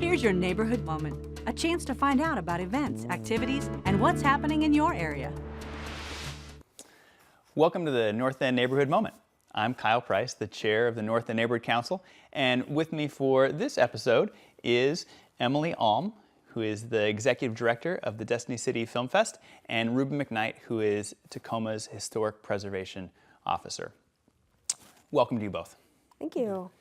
Here's your neighborhood moment, a chance to find out about events, activities, and what's happening in your area. Welcome to the North End Neighborhood Moment. I'm Kyle Price, the chair of the North End Neighborhood Council, and with me for this episode is Emily Alm, who is the executive director of the Destiny City Film Fest, and Ruben McKnight, who is Tacoma's historic preservation officer. Welcome to you both. Thank you.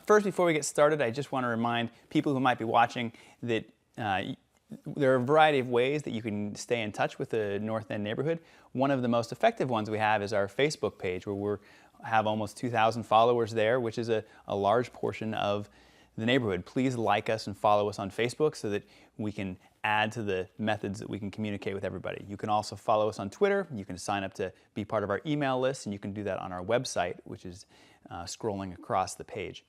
First, before we get started, I just want to remind people who might be watching that there are a variety of ways that you can stay in touch with the North End neighborhood. One of the most effective ones we have is our Facebook page, where we have almost 2,000 followers there, which is a large portion of the neighborhood. Please like us and follow us on Facebook so that we can add to the methods that we can communicate with everybody. You can also follow us on Twitter. You can sign up to be part of our email list, and you can do that on our website, which is scrolling across the page.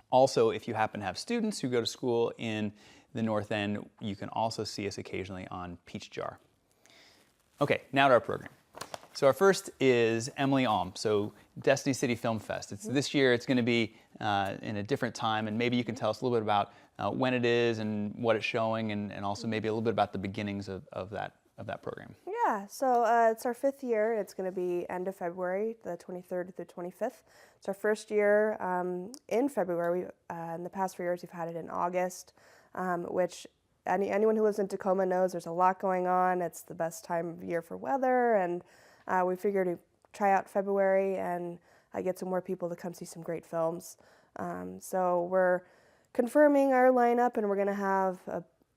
Also, if you happen to have students who go to school in the North End, you can also see us occasionally on Peach Jar. Okay, now to our program. So our first is Emily Alm, so Destiny City Film Fest. This year it's going to be in a different time, and maybe you can tell us a little bit about when it is and what it's showing, and also maybe a little bit about the beginnings of that program. Yeah, so it's our 5th year. It's going to be end of February, the 23rd through 25th. It's our first year in February. In the past 4 years, we've had it in August, which anyone who lives in Tacoma knows there's a lot going on. It's the best time of year for weather, and we figured to try out February and get some more people to come see some great films. So we're confirming our lineup, and we're going to have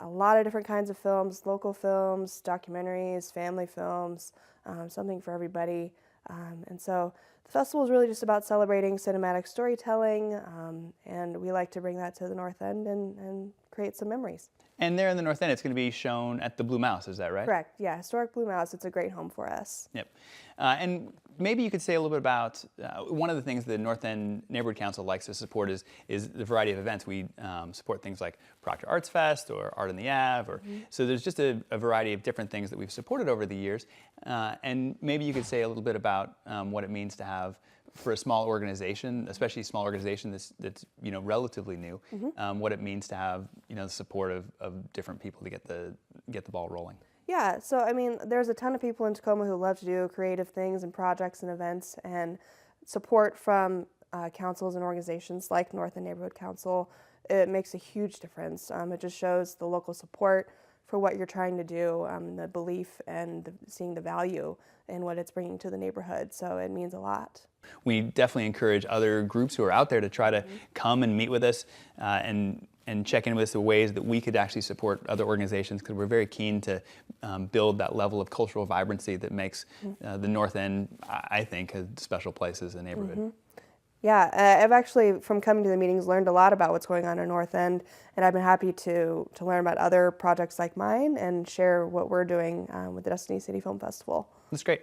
a lot of different kinds of films, local films, documentaries, family films, something for everybody. And so the festival is really just about celebrating cinematic storytelling, and we like to bring that to the North End and create some memories. And there in the North End, it's going to be shown at the Blue Mouse, is that right? Correct, yeah, historic Blue Mouse. It's a great home for us. Yep. And maybe you could say a little bit about one of the things the North End Neighborhood Council likes to support is the variety of events. We support things like Proctor Arts Fest or Art on the Ave. So there's just a variety of different things that we've supported over the years. And maybe you could say a little bit about what it means to have, for a small organization, especially a small organization that's relatively new, what it means to have the support of different people to get the ball rolling. Yeah, so I mean, there's a ton of people in Tacoma who love to do creative things and projects and events, and support from councils and organizations like North End Neighborhood Council, it makes a huge difference. It just shows the local support for what you're trying to do, the belief and seeing the value in what it's bringing to the neighborhood, so it means a lot. We definitely encourage other groups who are out there to try to come and meet with us and check in with us the ways that we could actually support other organizations, because we're very keen to build that level of cultural vibrancy that makes the North End, I think, a special place as a neighborhood. Yeah, I've actually, from coming to the meetings, learned a lot about what's going on in North End, and I've been happy to learn about other projects like mine and share what we're doing with the Destiny City Film Festival. That's great.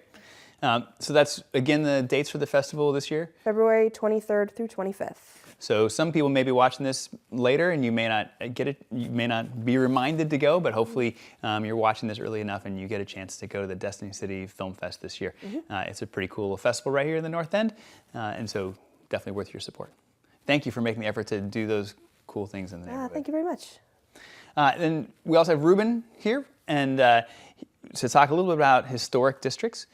So that's, again, the dates for the festival this year? February 23rd through 25th. So some people may be watching this later and you may not get it, you may not be reminded to go, but hopefully you're watching this early enough and you get a chance to go to the Destiny City Film Fest this year. It's a pretty cool festival right here in the North End, and so definitely worth your support. Thank you for making the effort to do those cool things in the neighborhood. Thank you very much. Then we also have Ruben here, and to talk a little bit about historic districts.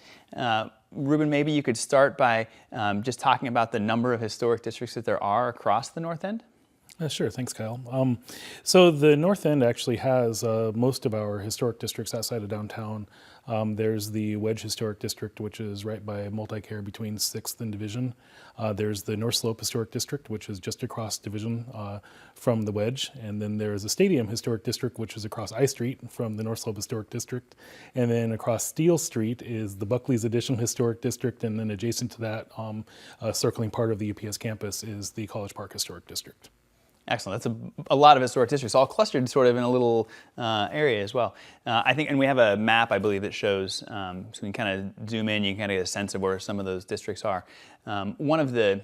Ruben, maybe you could start by just talking about the number of historic districts that there are across the North End. Sure, thanks, Kyle. So the North End actually has most of our historic districts outside of downtown. There's the Wedge Historic District, which is right by multi-care between 6th and Division. There's the North Slope Historic District, which is just across Division from the Wedge. And then there's the Stadium Historic District, which is across I Street from the North Slope Historic District. And then across Steel Street is the Buckley's Additional Historic District. And then adjacent to that, circling part of the UPS campus, is the College Park Historic District. Excellent. That's a lot of historic districts, all clustered sort of in a little area as well. I think, and we have a map, I believe, that shows, so we can kind of zoom in, you can kind of get a sense of where some of those districts are. One of the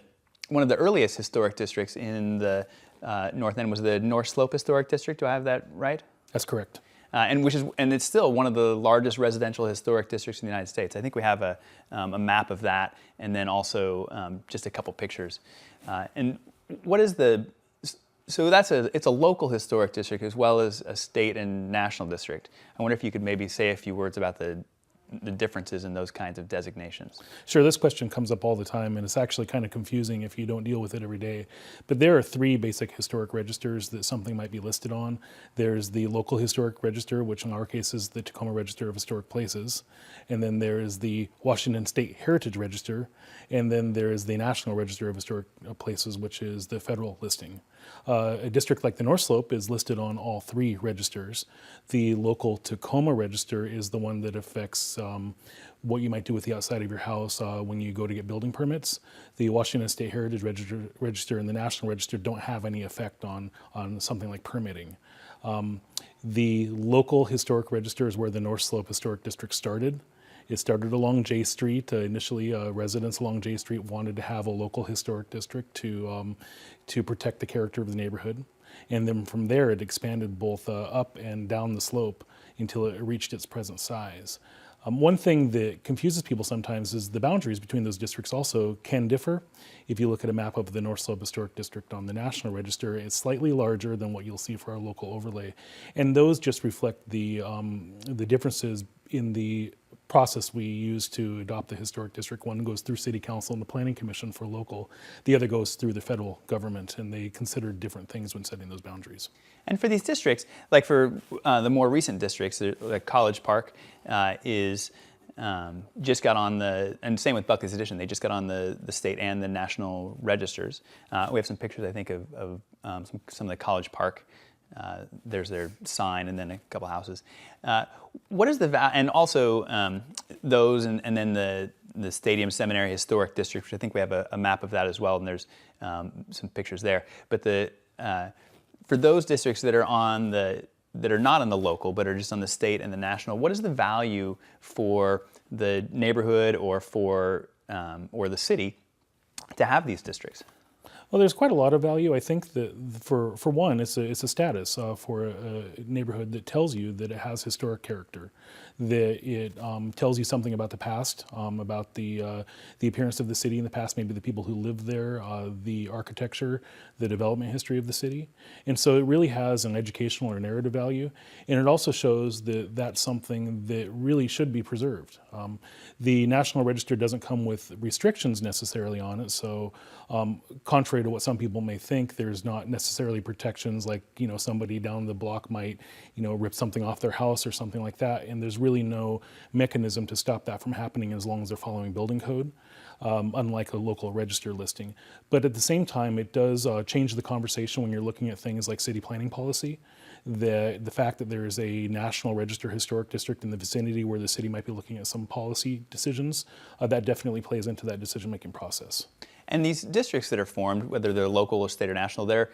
earliest historic districts in the North End was the North Slope Historic District. Do I have that right? That's correct. And it's still one of the largest residential historic districts in the United States. I think we have a map of that, and then also just a couple pictures. And what is So it's a local historic district as well as a state and national district. I wonder if you could maybe say a few words about the differences in those kinds of designations. Sure, this question comes up all the time, and it's actually kind of confusing if you don't deal with it every day. But there are three basic historic registers that something might be listed on. There's the local historic register, which in our case is the Tacoma Register of Historic Places. And then there is the Washington State Heritage Register. And then there is the National Register of Historic Places, which is the federal listing. A district like the North Slope is listed on all three registers. The local Tacoma Register is the one that affects what you might do with the outside of your house when you go to get building permits. The Washington State Heritage Register and the National Register don't have any effect on something like permitting. The local historic register is where the North Slope Historic District started. It started along J Street. Initially, residents along J Street wanted to have a local historic district to protect the character of the neighborhood. And then from there, it expanded both up and down the slope until it reached its present size. One thing that confuses people sometimes is the boundaries between those districts also can differ. If you look at a map of the North Slope Historic District on the National Register, it's slightly larger than what you'll see for our local overlay. And those just reflect the differences in the process we use to adopt the historic district. One goes through City Council and the Planning Commission for local. The other goes through the federal government, and they consider different things when setting those boundaries. And for these districts, like for the more recent districts, like College Park is just got on the, and same with Buckley's Addition, they just got on the state and the national registers. We have some pictures, I think, of some of the College Park. There's their sign and then a couple houses. What is the value, and also those, and then the Stadium Seminary Historic District, which I think we have a map of that as well, and there's some pictures there. But for those districts that are not on the local, but are just on the state and the national, what is the value for the neighborhood or for or the city to have these districts? Well, there's quite a lot of value. I think that for one, it's a status for a neighborhood that tells you that it has historic character, that it tells you something about the past, about the appearance of the city in the past, maybe the people who lived there, the architecture, the development history of the city. And so it really has an educational or narrative value. And it also shows that that's something that really should be preserved. The National Register doesn't come with restrictions necessarily on it. So contrary to what some people may think, there's not necessarily protections like, somebody down the block might, rip something off their house or something like that. And there's really no mechanism to stop that from happening as long as they're following building code, unlike a local register listing. But at the same time, it does change the conversation when you're looking at things like city planning policy. The fact that there is a National Register Historic District in the vicinity where the city might be looking at some policy decisions, that definitely plays into that decision-making process. And these districts that are formed, whether they're local or state or national, they're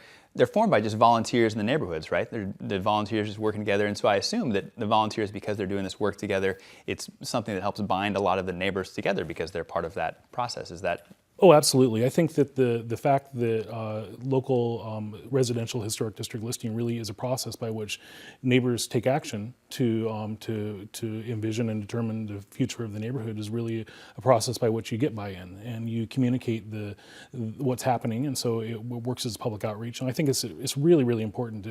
formed by just volunteers in the neighborhoods, right? The volunteers just working together. And so I assume that the volunteers, because they're doing this work together, it's something that helps bind a lot of the neighbors together because they're part of that process. Is that? Oh, absolutely. I think that the fact that local residential historic district listing really is a process by which neighbors take action to envision and determine the future of the neighborhood is really a process by which you get buy-in and you communicate what's happening, and so it works as public outreach. And I think it's really, really important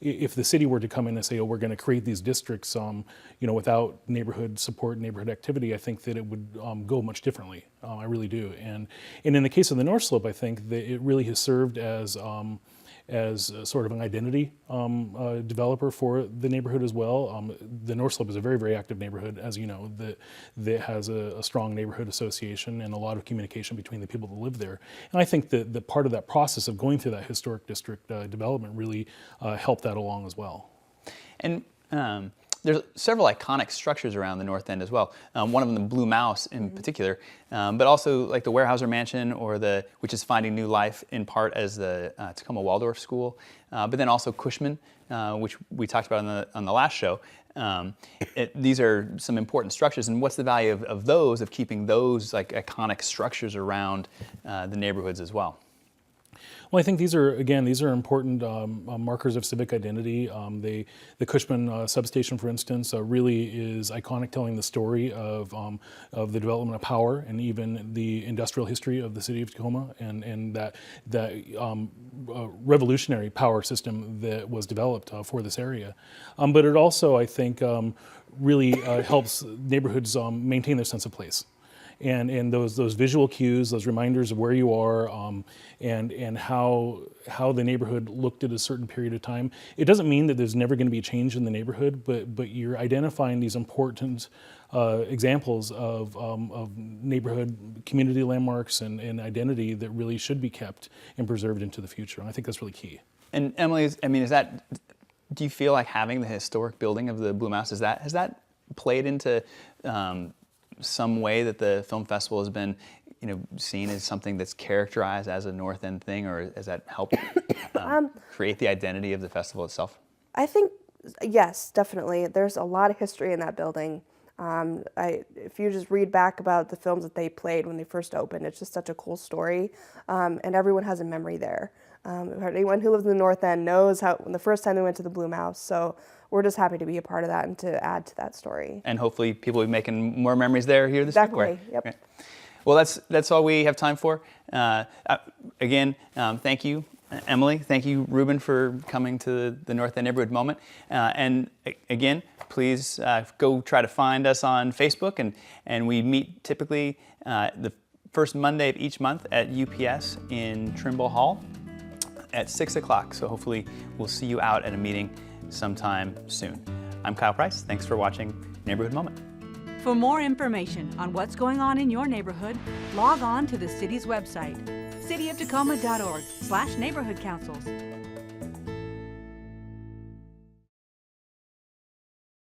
if the city were to come in and say, oh, we're going to create these districts, without neighborhood support, neighborhood activity, I think that it would go much differently. I really do. And in the case of the North Slope, I think that it really has served as sort of an identity developer for the neighborhood as well. The North Slope is a very, very active neighborhood, as you know, that has a strong neighborhood association and a lot of communication between the people that live there. And I think that part of that process of going through that historic district development really helped that along as well. And there's several iconic structures around the North End as well. One of them, the Blue Mouse in particular, but also like the Weyerhaeuser Mansion, which is finding new life in part as the Tacoma Waldorf School, but then also Cushman, which we talked about on the last show. These are some important structures, and what's the value of keeping those like iconic structures around the neighborhoods as well? Well, I think these are important markers of civic identity. The Cushman substation, for instance, really is iconic, telling the story of the development of power and even the industrial history of the city of Tacoma, and that revolutionary power system that was developed for this area. But it also, I think, really helps neighborhoods maintain their sense of place. And those visual cues, those reminders of where you are, and how the neighborhood looked at a certain period of time. It doesn't mean that there's never going to be change in the neighborhood, but you're identifying these important examples of neighborhood community landmarks and identity that really should be kept and preserved into the future. And I think that's really key. And Emily, do you feel like having the historic building of the Blue Mouse, has that played into some way that the film festival has been, seen as something that's characterized as a North End thing, or has that helped create the identity of the festival itself? I think, yes, definitely. There's a lot of history in that building. If you just read back about the films that they played when they first opened, it's just such a cool story, and everyone has a memory there. Anyone who lives in the North End knows when the first time they went to the Blue Mouse, so we're just happy to be a part of that and to add to that story. And hopefully people will be making more memories there here this February. Yep. Okay. Well, that's all we have time for. Again, thank you, Emily. Thank you, Ruben, for coming to the North End Neighborhood Moment. And again, please go try to find us on Facebook. And we meet typically the first Monday of each month at UPS in Trimble Hall at 6 o'clock. So hopefully we'll see you out at a meeting sometime soon. I'm Kyle Price. Thanks for watching Neighborhood Moment. For more information on what's going on in your neighborhood, log on to the city's website, cityoftacoma.org/neighborhood councils.